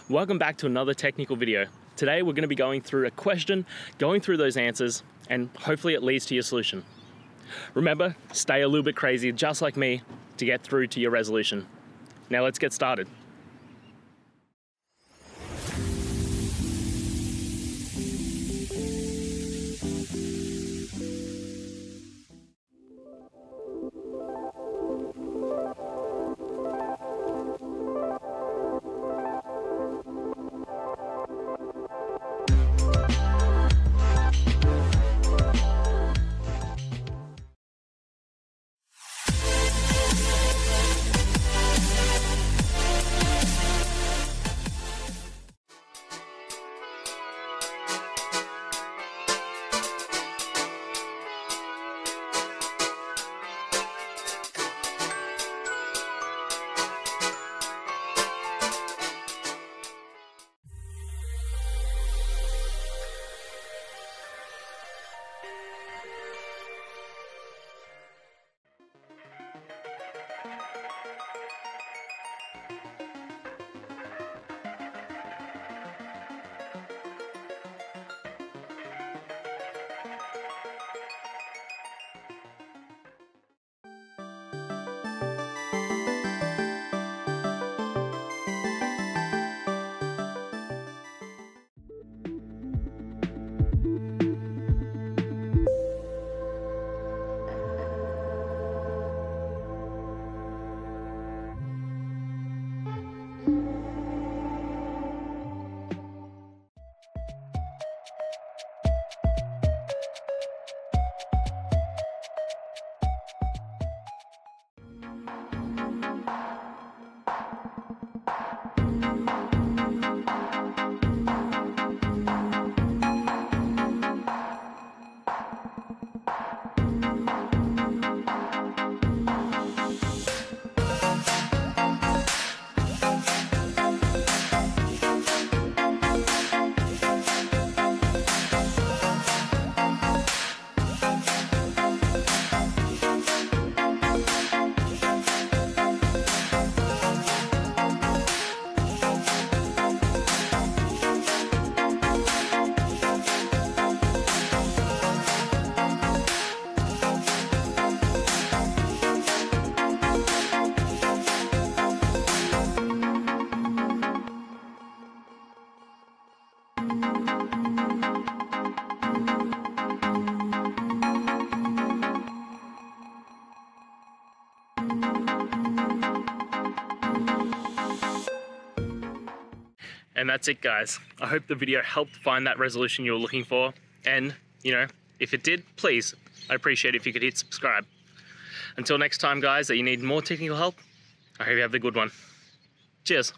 Welcome back to another technical video. Today we're going to be going through a question, going through those answers, and hopefully it leads to your solution. Remember, stay a little bit crazy just like me to get through to your resolution. Now let's get started. And that's it, guys. I hope the video helped find that resolution you were looking for. And, if it did, please, I'd appreciate it if you could hit subscribe. Until next time, guys, that you need more technical help, I hope you have a good one. Cheers.